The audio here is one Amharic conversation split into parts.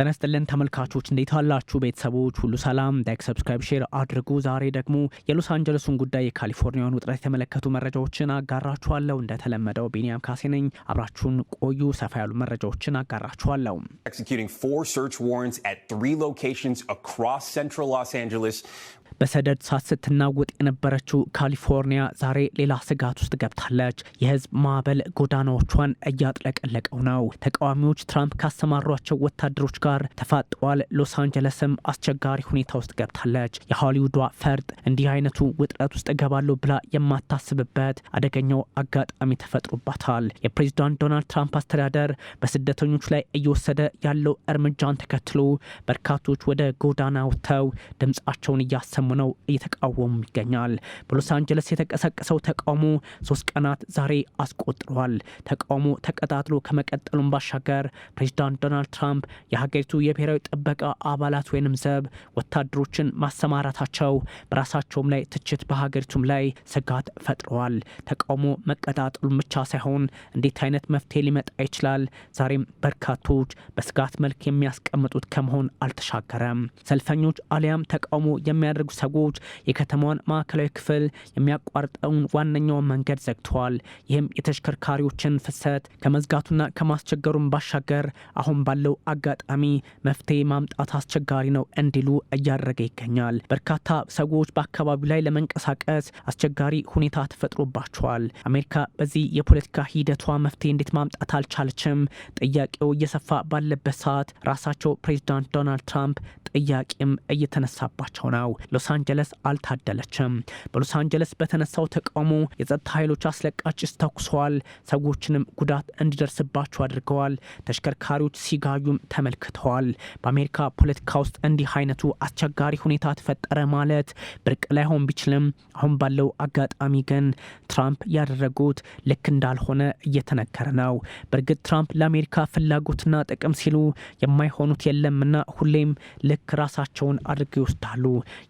ተነስተልን ተመልካቾች እንዴት አላችሁ? ቤተሰቦች ሁሉ ሰላም? ላይክ፣ ሰብስክራይብ፣ ሼር አድርጉ። ዛሬ ደግሞ የሎስ አንጀለሱን ጉዳይ የካሊፎርኒያውን ውጥረት የተመለከቱ መረጃዎችን አጋራችኋለሁ። እንደተለመደው ቢኒያም ካሴ ነኝ። አብራችሁን ቆዩ። ሰፋ ያሉ መረጃዎችን አጋራችኋለሁ። Executing 4 search warrants at 3 locations across central Los Angeles. በሰደድ እሳት ስትናወጥ የነበረችው ካሊፎርኒያ ዛሬ ሌላ ስጋት ውስጥ ገብታለች። የህዝብ ማዕበል ጎዳናዎቿን እያጥለቀለቀው ነው። ተቃዋሚዎች ትራምፕ ካሰማሯቸው ወታደሮች ጋር ተፋጠዋል። ሎስ አንጀለስም አስቸጋሪ ሁኔታ ውስጥ ገብታለች። የሆሊውዷ ፈርጥ እንዲህ አይነቱ ውጥረት ውስጥ እገባለሁ ብላ የማታስብበት አደገኛው አጋጣሚ ተፈጥሮባታል። የፕሬዚዳንት ዶናልድ ትራምፕ አስተዳደር በስደተኞች ላይ እየወሰደ ያለው እርምጃን ተከትሎ በርካቶች ወደ ጎዳና ወጥተው ድምጻቸውን እያሰሙ ነው እየተቃወሙ ይገኛል። በሎስ አንጀለስ የተቀሰቀሰው ተቃውሞ 3 ቀናት ዛሬ አስቆጥሯል። ተቃውሞ ተቀጣጥሎ ከመቀጠሉም ባሻገር ፕሬዚዳንት ዶናልድ ትራምፕ የሀገሪቱ የብሔራዊ ጥበቃ አባላት ወይንም ዘብ ወታደሮችን ማሰማራታቸው በራሳቸውም ላይ ትችት በሀገሪቱም ላይ ስጋት ፈጥረዋል። ተቃውሞ መቀጣጠሉን ብቻ ሳይሆን እንዴት አይነት መፍትሄ ሊመጣ ይችላል ዛሬም በርካቶች በስጋት መልክ የሚያስቀምጡት ከመሆን አልተሻገረም። ሰልፈኞች አሊያም ተቃውሞ የሚያደርጉ ሰዎች የከተማዋን ማዕከላዊ ክፍል የሚያቋርጠውን ዋነኛውን መንገድ ዘግተዋል። ይህም የተሽከርካሪዎችን ፍሰት ከመዝጋቱና ከማስቸገሩም ባሻገር አሁን ባለው አጋጣሚ መፍትሄ ማምጣት አስቸጋሪ ነው እንዲሉ እያደረገ ይገኛል። በርካታ ሰዎች በአካባቢው ላይ ለመንቀሳቀስ አስቸጋሪ ሁኔታ ተፈጥሮባቸዋል። አሜሪካ በዚህ የፖለቲካ ሂደቷ መፍትሄ እንዴት ማምጣት አልቻለችም? ጥያቄው እየሰፋ ባለበት ሰዓት ራሳቸው ፕሬዚዳንት ዶናልድ ትራምፕ ጥያቄም እየተነሳባቸው ነው። ሎስ አንጀለስ አልታደለችም። በሎስ አንጀለስ በተነሳው ተቃውሞ የጸጥታ ኃይሎች አስለቃሽ ተኩሰዋል። ሰዎችንም ጉዳት እንዲደርስባቸው አድርገዋል። ተሽከርካሪዎች ሲጋዩም ተመልክተዋል። በአሜሪካ ፖለቲካ ውስጥ እንዲህ አይነቱ አስቸጋሪ ሁኔታ ተፈጠረ ማለት ብርቅ ላይሆን ቢችልም አሁን ባለው አጋጣሚ ግን ትራምፕ ያደረጉት ልክ እንዳልሆነ እየተነገረ ነው። በእርግጥ ትራምፕ ለአሜሪካ ፍላጎትና ጥቅም ሲሉ የማይሆኑት የለምና ሁሌም ልክ ራሳቸውን አድርገው ይወስዳሉ።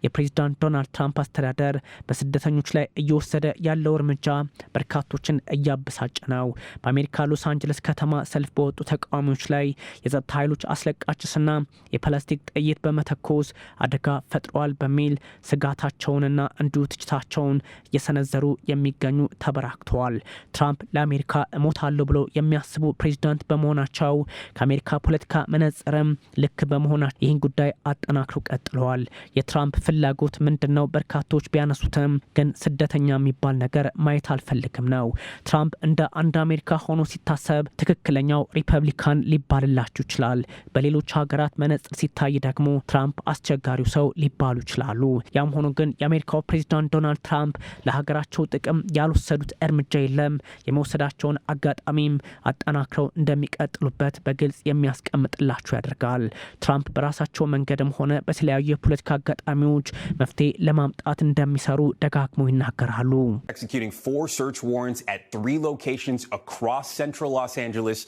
የፕሬዚዳንት ዶናልድ ትራምፕ አስተዳደር በስደተኞች ላይ እየወሰደ ያለው እርምጃ በርካቶችን እያበሳጨ ነው። በአሜሪካ ሎስ አንጀለስ ከተማ ሰልፍ በወጡ ተቃዋሚዎች ላይ የጸጥታ ኃይሎች አስለቃችስና የፕላስቲክ ጥይት በመተኮስ አደጋ ፈጥረዋል በሚል ስጋታቸውንና እንዲሁ ትችታቸውን እየሰነዘሩ የሚገኙ ተበራክተዋል። ትራምፕ ለአሜሪካ እሞታለሁ ብለው የሚያስቡ ፕሬዚዳንት በመሆናቸው ከአሜሪካ ፖለቲካ መነጽርም ልክ በመሆናቸው ይህን ጉዳይ አጠናክረው ቀጥለዋል። የትራምፕ ፍላጎት ምንድነው? በርካቶች ቢያነሱትም ግን ስደተኛ የሚባል ነገር ማየት አልፈልግም ነው። ትራምፕ እንደ አንድ አሜሪካ ሆኖ ሲታሰብ ትክክለኛው ሪፐብሊካን ሊባልላችሁ ይችላል። በሌሎች ሀገራት መነጽር ሲታይ ደግሞ ትራምፕ አስቸጋሪው ሰው ሊባሉ ይችላሉ። ያም ሆኖ ግን የአሜሪካው ፕሬዚዳንት ዶናልድ ትራምፕ ለሀገራቸው ጥቅም ያልወሰዱት እርምጃ የለም። የመውሰዳቸውን አጋጣሚም አጠናክረው እንደሚቀጥሉበት በግልጽ የሚያስቀምጥላችሁ ያደርጋል። ትራምፕ በራሳቸው መንገድም ሆነ በተለያዩ የፖለቲካ አጋጣሚዎች መፍትሄ ለማምጣት እንደሚሰሩ ደጋግመው ይናገራሉ። Executing 4 search warrants at 3 locations across central Los Angeles.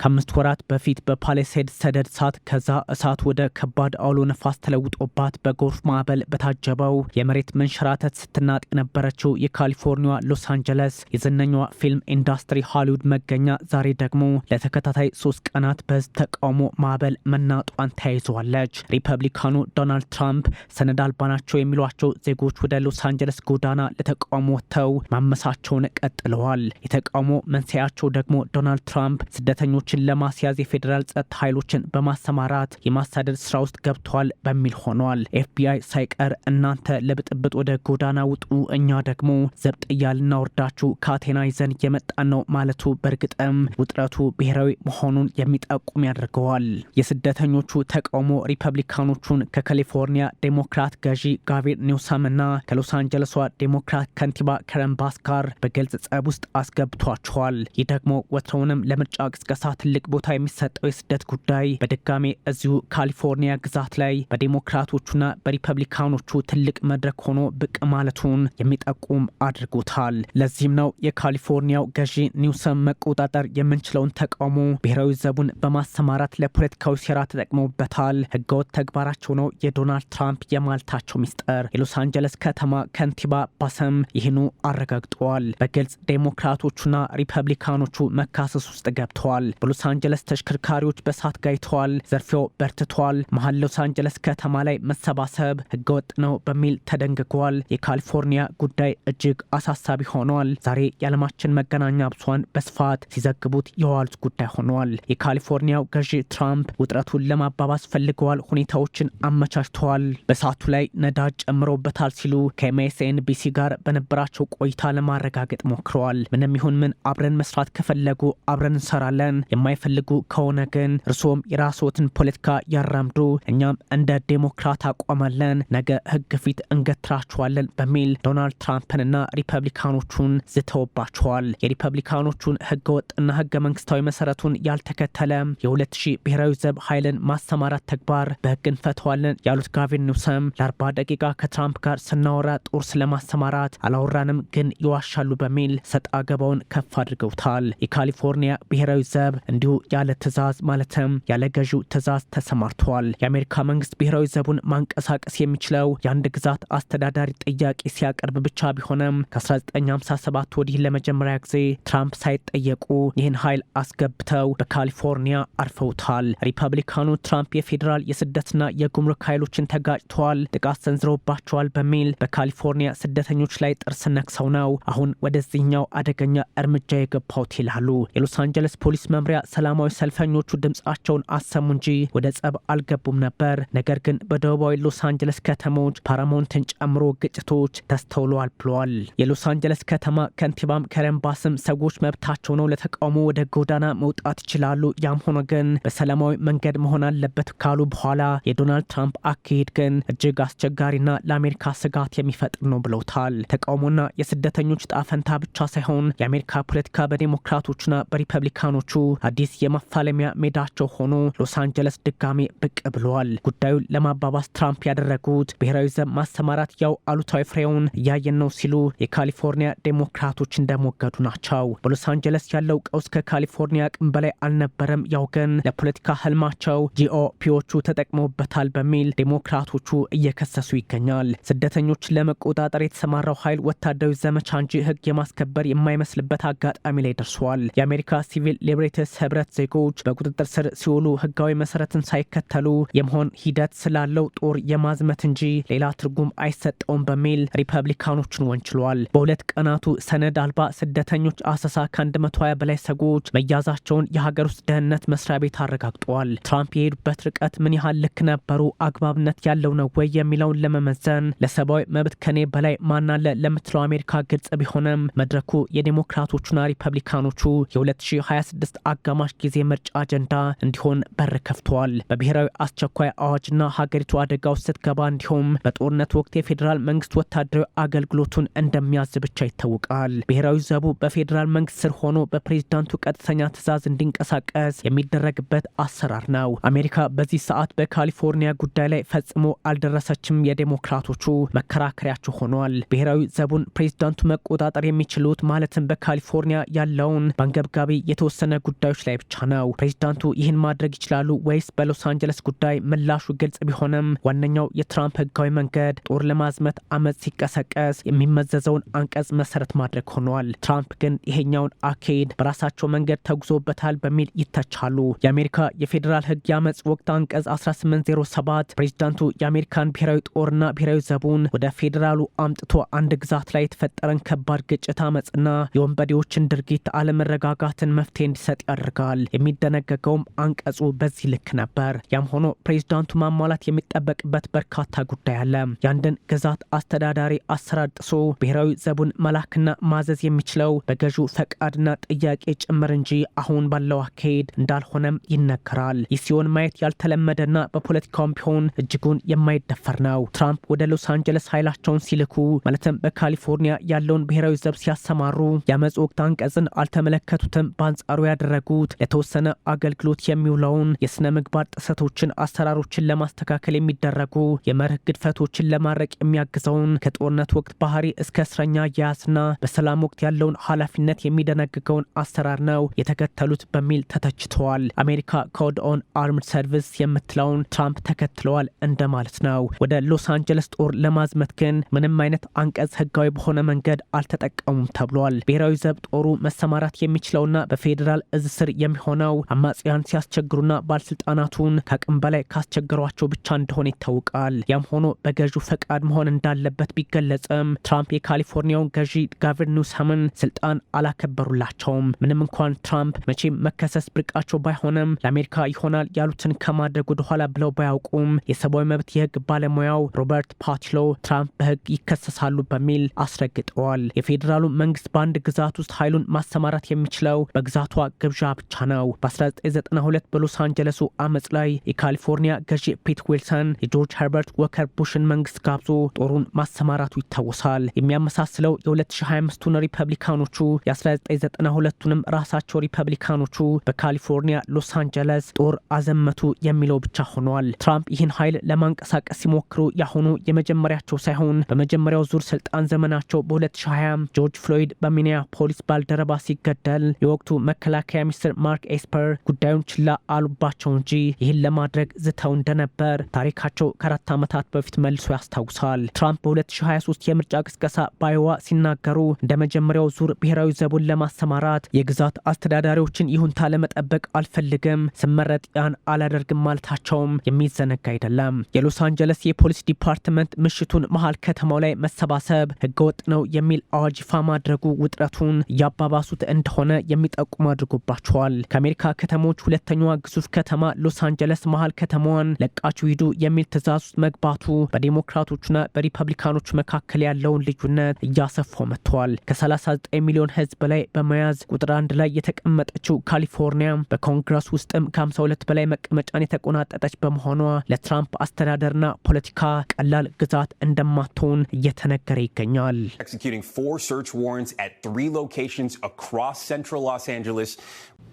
ከ5 ወራት በፊት በፓሌሴድ ሰደድ እሳት ከዛ እሳት ወደ ከባድ አውሎ ነፋስ ተለውጦባት በጎርፍ ማዕበል በታጀበው የመሬት መንሸራተት ስትናጥ የነበረችው የካሊፎርኒያ ሎስ አንጀለስ የዝነኛዋ ፊልም ኢንዱስትሪ ሆሊውድ መገኛ ዛሬ ደግሞ ለተከታታይ 3 ቀናት በህዝብ ተቃውሞ ማዕበል መናጧን ተያይዘዋለች። ሪፐብሊካኑ ዶናልድ ትራምፕ ሰነድ አልባ ናቸው የሚሏቸው ዜጎች ወደ ሎስ አንጀለስ ጎዳና ለተቃውሞ ወጥተው ማመሳቸውን ቀጥለዋል። የተቃውሞ መንስኤያቸው ደግሞ ዶናልድ ትራምፕ ስደተኞች ለማስያዝ የፌዴራል ጸጥታ ኃይሎችን በማሰማራት የማሳደድ ስራ ውስጥ ገብተዋል በሚል ሆኗል። ኤፍቢአይ ሳይቀር እናንተ ለብጥብጥ ወደ ጎዳና ውጡ፣ እኛ ደግሞ ዘብጥያ ልናወርዳችሁ ካቴና ይዘን የመጣን ነው ማለቱ በእርግጥም ውጥረቱ ብሔራዊ መሆኑን የሚጠቁም ያደርገዋል። የስደተኞቹ ተቃውሞ ሪፐብሊካኖቹን ከካሊፎርኒያ ዴሞክራት ገዢ ጋቪን ኒውሰምና ከሎስ አንጀለሷ ዴሞክራት ከንቲባ ከረን ባስ ጋር በግልጽ ጸብ ውስጥ አስገብቷቸዋል። ይህ ደግሞ ወትሮውንም ለምርጫ ቅስቀሳ ትልቅ ቦታ የሚሰጠው የስደት ጉዳይ በድጋሜ እዚሁ ካሊፎርኒያ ግዛት ላይ በዲሞክራቶቹና በሪፐብሊካኖቹ ትልቅ መድረክ ሆኖ ብቅ ማለቱን የሚጠቁም አድርጎታል። ለዚህም ነው የካሊፎርኒያው ገዢ ኒውሰም መቆጣጠር የምንችለውን ተቃውሞ ብሔራዊ ዘቡን በማሰማራት ለፖለቲካዊ ሴራ ተጠቅመውበታል፣ ህገወጥ ተግባራቸው ነው የዶናልድ ትራምፕ የማልታቸው ሚስጥር። የሎስ አንጀለስ ከተማ ከንቲባ ባሰም ይህኑ አረጋግጠዋል። በግልጽ ዴሞክራቶቹና ሪፐብሊካኖቹ መካሰስ ውስጥ ገብተዋል። በሎስ አንጀለስ ተሽከርካሪዎች በሳት ጋይተዋል። ዘርፊያው በርትቷል። መሀል ሎስ አንጀለስ ከተማ ላይ መሰባሰብ ህገወጥ ነው በሚል ተደንግጓል። የካሊፎርኒያ ጉዳይ እጅግ አሳሳቢ ሆኗል። ዛሬ የዓለማችን መገናኛ ብዙሃን በስፋት ሲዘግቡት የዋሉት ጉዳይ ሆኗል። የካሊፎርኒያው ገዢ ትራምፕ ውጥረቱን ለማባባስ ፈልገዋል። ሁኔታዎችን አመቻችተዋል። በሳቱ ላይ ነዳጅ ጨምረውበታል ሲሉ ከኤምኤስኤንቢሲ ጋር በነበራቸው ቆይታ ለማረጋገጥ ሞክረዋል። ምንም ይሁን ምን አብረን መስራት ከፈለጉ አብረን እንሰራለን፣ የማይፈልጉ ከሆነ ግን እርሶም የራስዎትን ፖለቲካ ያራምዱ፣ እኛም እንደ ዴሞክራት አቋማለን፣ ነገ ህግ ፊት እንገትራቸዋለን በሚል ዶናልድ ትራምፕንና ሪፐብሊካኖቹን ዝተውባቸዋል። የሪፐብሊካኖቹን ህገ ወጥና ህገ መንግስታዊ መሰረቱን ያልተከተለ የ2000 ብሔራዊ ዘብ ኃይልን ማሰማራት ተግባር በህግ እንፈተዋለን ያሉት ጋቪን ኒውሰም ለ40 ደቂቃ ከትራምፕ ጋር ስናወራ ጦር ስለማሰማራት አላወራንም፣ ግን ይዋሻሉ በሚል ሰጣ ገባውን ከፍ አድርገውታል። የካሊፎርኒያ ብሔራዊ ዘብ እንዲሁ ያለ ትዕዛዝ ማለትም ያለ ገዢው ትዕዛዝ ተሰማርተዋል። የአሜሪካ መንግስት ብሔራዊ ዘቡን ማንቀሳቀስ የሚችለው የአንድ ግዛት አስተዳዳሪ ጥያቄ ሲያቀርብ ብቻ ቢሆንም ከ1957 ወዲህ ለመጀመሪያ ጊዜ ትራምፕ ሳይጠየቁ ይህን ኃይል አስገብተው በካሊፎርኒያ አርፈውታል። ሪፐብሊካኑ ትራምፕ የፌዴራል የስደትና የጉምሩክ ኃይሎችን ተጋጭተዋል፣ ጥቃት ሰንዝረውባቸዋል በሚል በካሊፎርኒያ ስደተኞች ላይ ጥርስ ነክሰው ነው አሁን ወደዚህኛው አደገኛ እርምጃ የገባውት ይላሉ። የሎስ አንጀለስ ፖሊስ መምሪያ ሰላማዊ ሰልፈኞቹ ድምጻቸውን አሰሙ እንጂ ወደ ጸብ አልገቡም ነበር። ነገር ግን በደቡባዊ ሎስ አንጀለስ ከተሞች ፓራማውንትን ጨምሮ ግጭቶች ተስተውለዋል ብለዋል። የሎስ አንጀለስ ከተማ ከንቲባም ከረን ባስም ሰዎች መብታቸው ነው፣ ለተቃውሞ ወደ ጎዳና መውጣት ይችላሉ፣ ያም ሆኖ ግን በሰላማዊ መንገድ መሆን አለበት ካሉ በኋላ የዶናልድ ትራምፕ አካሄድ ግን እጅግ አስቸጋሪና ለአሜሪካ ስጋት የሚፈጥር ነው ብለውታል። ተቃውሞና የስደተኞች ጣፈንታ ብቻ ሳይሆን የአሜሪካ ፖለቲካ በዴሞክራቶችና በሪፐብሊካኖቹ አዲስ የማፋለሚያ ሜዳቸው ሆኖ ሎስ አንጀለስ ድጋሜ ብቅ ብለዋል። ጉዳዩን ለማባባስ ትራምፕ ያደረጉት ብሔራዊ ዘብ ማሰማራት ያው አሉታዊ ፍሬውን እያየን ነው ሲሉ የካሊፎርኒያ ዴሞክራቶች እንደሞገዱ ናቸው። በሎስ አንጀለስ ያለው ቀውስ ከካሊፎርኒያ አቅም በላይ አልነበረም፣ ያው ግን ለፖለቲካ ህልማቸው ጂኦፒዎቹ ተጠቅመውበታል በሚል ዴሞክራቶቹ እየከሰሱ ይገኛል። ስደተኞችን ለመቆጣጠር የተሰማራው ኃይል ወታደራዊ ዘመቻ እንጂ ህግ የማስከበር የማይመስልበት አጋጣሚ ላይ ደርሷል። የአሜሪካ ሲቪል ሊበሬትስ ህብረት ዜጎች በቁጥጥር ስር ሲውሉ ህጋዊ መሰረትን ሳይከተሉ የመሆን ሂደት ስላለው ጦር የማዝመት እንጂ ሌላ ትርጉም አይሰጠውም በሚል ሪፐብሊካኖችን ወንችሏል። በሁለት ቀናቱ ሰነድ አልባ ስደተኞች አሰሳ ከ120 በላይ ሰዎች መያዛቸውን የሀገር ውስጥ ደህንነት መስሪያ ቤት አረጋግጧል። ትራምፕ የሄዱበት ርቀት ምን ያህል ልክ ነበሩ፣ አግባብነት ያለው ነው ወይ የሚለውን ለመመዘን ለሰብአዊ መብት ከኔ በላይ ማናለ ለምትለው አሜሪካ ግልጽ ቢሆንም መድረኩ የዴሞክራቶቹና ሪፐብሊካኖቹ የ2026 አጋማሽ ጊዜ ምርጫ አጀንዳ እንዲሆን በር ከፍተዋል። በብሔራዊ አስቸኳይ አዋጅና ሀገሪቱ አደጋ ውስጥ ስትገባ እንዲሁም በጦርነት ወቅት የፌዴራል መንግስት ወታደራዊ አገልግሎቱን እንደሚያዝ ብቻ ይታወቃል። ብሔራዊ ዘቡ በፌዴራል መንግስት ስር ሆኖ በፕሬዝዳንቱ ቀጥተኛ ትዕዛዝ እንዲንቀሳቀስ የሚደረግበት አሰራር ነው። አሜሪካ በዚህ ሰዓት በካሊፎርኒያ ጉዳይ ላይ ፈጽሞ አልደረሰችም የዴሞክራቶቹ መከራከሪያቸው ሆኗል። ብሔራዊ ዘቡን ፕሬዝዳንቱ መቆጣጠር የሚችሉት ማለትም በካሊፎርኒያ ያለውን በአንገብጋቢ የተወሰነ ጉዳዮች ላይ ብቻ ነው። ፕሬዝዳንቱ ይህን ማድረግ ይችላሉ ወይስ በሎስ አንጀለስ ጉዳይ ምላሹ ግልጽ ቢሆንም ዋነኛው የትራምፕ ህጋዊ መንገድ ጦር ለማዝመት አመፅ ሲቀሰቀስ የሚመዘዘውን አንቀጽ መሰረት ማድረግ ሆኗል። ትራምፕ ግን ይሄኛውን አካሄድ በራሳቸው መንገድ ተጉዞበታል በሚል ይተቻሉ። የአሜሪካ የፌዴራል ህግ የአመፅ ወቅት አንቀጽ 1807 ፕሬዝዳንቱ የአሜሪካን ብሔራዊ ጦርና ብሔራዊ ዘቡን ወደ ፌዴራሉ አምጥቶ አንድ ግዛት ላይ የተፈጠረን ከባድ ግጭት አመፅና የወንበዴዎችን ድርጊት አለመረጋጋትን መፍትሄ እንዲሰጥ ያደርጋል። የሚደነገገውም አንቀጹ በዚህ ልክ ነበር። ያም ሆኖ ፕሬዝዳንቱ ማሟላት የሚጠበቅበት በርካታ ጉዳይ አለ። የአንድን ግዛት አስተዳዳሪ አሰራር ጥሶ ብሔራዊ ዘቡን መላክና ማዘዝ የሚችለው በገዢው ፈቃድና ጥያቄ ጭምር እንጂ አሁን ባለው አካሄድ እንዳልሆነም ይነገራል። ይህ ሲሆን ማየት ያልተለመደና በፖለቲካውም ቢሆን እጅጉን የማይደፈር ነው። ትራምፕ ወደ ሎስ አንጀለስ ኃይላቸውን ሲልኩ ማለትም በካሊፎርኒያ ያለውን ብሔራዊ ዘብ ሲያሰማሩ የአመፅ ወቅት አንቀጽን አልተመለከቱትም። በአንጻሩ ያደረጉት ለተወሰነ አገልግሎት የሚውለውን የስነ ምግባር ጥሰቶችን፣ አሰራሮችን ለማስተካከል የሚደረጉ የመርህ ግድፈቶችን ለማድረቅ የሚያግዘውን ከጦርነት ወቅት ባህሪ እስከ እስረኛ አያያዝና በሰላም ወቅት ያለውን ኃላፊነት የሚደነግገውን አሰራር ነው የተከተሉት በሚል ተተችተዋል። አሜሪካ ኮድ ኦን አርምድ ሰርቪስ የምትለውን ትራምፕ ተከትለዋል እንደማለት ነው። ወደ ሎስ አንጀለስ ጦር ለማዝመት ግን ምንም አይነት አንቀጽ ህጋዊ በሆነ መንገድ አልተጠቀሙም ተብሏል። ብሔራዊ ዘብ ጦሩ መሰማራት የሚችለውና በፌዴራል እዝ ስር የሚሆነው አማጽያን ሲያስቸግሩና ባለስልጣናቱን ከአቅም በላይ ካስቸገሯቸው ብቻ እንደሆነ ይታወቃል። ያም ሆኖ በገዢው ፈቃድ መሆን እንዳለበት ቢገለጽም ትራምፕ የካሊፎርኒያውን ገዢ ጋቪን ኒውሰምን ስልጣን አላከበሩላቸውም። ምንም እንኳን ትራምፕ መቼም መከሰስ ብርቃቸው ባይሆንም ለአሜሪካ ይሆናል ያሉትን ከማድረግ ወደኋላ ብለው ባያውቁም የሰብአዊ መብት የህግ ባለሙያው ሮበርት ፓትሎ ትራምፕ በህግ ይከሰሳሉ በሚል አስረግጠዋል። የፌዴራሉ መንግስት በአንድ ግዛት ውስጥ ኃይሉን ማሰማራት የሚችለው በግዛቷ ግብዣ ብቻ ነው። በ1992 በሎስ አንጀለሱ አመፅ ላይ የካሊፎርኒያ ገዢ ፒት ዊልሰን የጆርጅ ኸርበርት ወከር ቡሽን መንግስት ጋብዞ ጦሩን ማሰማራቱ ይታወሳል። የሚያመሳስለው የ2025ቱን ሪፐብሊካኖቹ የ1992ቱንም ራሳቸው ሪፐብሊካኖቹ በካሊፎርኒያ ሎስ አንጀለስ ጦር አዘመቱ የሚለው ብቻ ሆኗል። ትራምፕ ይህን ኃይል ለማንቀሳቀስ ሲሞክሩ ያሁኑ የመጀመሪያቸው ሳይሆን በመጀመሪያው ዙር ስልጣን ዘመናቸው በ2020 ጆርጅ ፍሎይድ በሚኒያፖሊስ ባልደረባ ሲገደል የወቅቱ መከላከያ ሚኒስትር ማርክ ኤስፐር ጉዳዩን ችላ አሉባቸው እንጂ ይህን ለማድረግ ዝተው እንደነበር ታሪካቸው ከ4 ዓመታት በፊት መልሶ ያስታውሳል። ትራምፕ በ2023 የምርጫ ቅስቀሳ በአይዋ ሲናገሩ እንደ መጀመሪያው ዙር ብሔራዊ ዘቡን ለማሰማራት የግዛት አስተዳዳሪዎችን ይሁንታ ለመጠበቅ አልፈልግም፣ ስመረጥ ያን አላደርግም ማለታቸውም የሚዘነጋ አይደለም። የሎስ አንጀለስ የፖሊስ ዲፓርትመንት ምሽቱን መሃል ከተማው ላይ መሰባሰብ ህገወጥ ነው የሚል አዋጅ ይፋ ማድረጉ ውጥረቱን እያባባሱት እንደሆነ የሚጠቁም አድርጎባቸዋል። ከአሜሪካ ከተሞች ሁለተኛዋ ግዙፍ ከተማ ሎስ አንጀለስ መሃል ከተማዋን ለቃችሁ ሂዱ የሚል ትዕዛዝ ውስጥ መግባቱ በዲሞክራቶችና በሪፐብሊካኖች መካከል ያለውን ልዩነት እያሰፋው መጥቷል። ከ39 ሚሊዮን ህዝብ በላይ በመያዝ ቁጥር 1 ላይ የተቀመጠችው ካሊፎርኒያ በኮንግረስ ውስጥም ከ52 በላይ መቀመጫን የተቆናጠጠች በመሆኗ ለትራምፕ አስተዳደርና ፖለቲካ ቀላል ግዛት እንደማትሆን እየተነገረ ይገኛል። Executing 4 search warrants at 3 locations across central Los Angeles.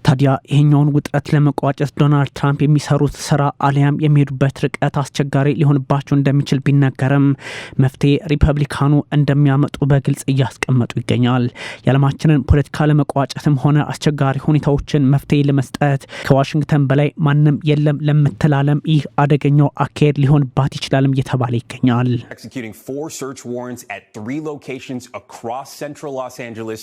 ታዲያ ይሄኛውን ውጥረት ለመቋጨት ዶናልድ ትራምፕ የሚሰሩት ስራ አሊያም የሚሄዱበት ርቀት አስቸጋሪ ሊሆንባቸው እንደሚችል ቢነገርም መፍትሄ ሪፐብሊካኑ እንደሚያመጡ በግልጽ እያስቀመጡ ይገኛል። የዓለማችንን ፖለቲካ ለመቋጨትም ሆነ አስቸጋሪ ሁኔታዎችን መፍትሄ ለመስጠት ከዋሽንግተን በላይ ማንም የለም ለምትል ዓለም ይህ አደገኛው አካሄድ ሊሆንባት ይችላልም እየተባለ ይገኛል። Executing 4 search warrants at 3 locations across central Los Angeles.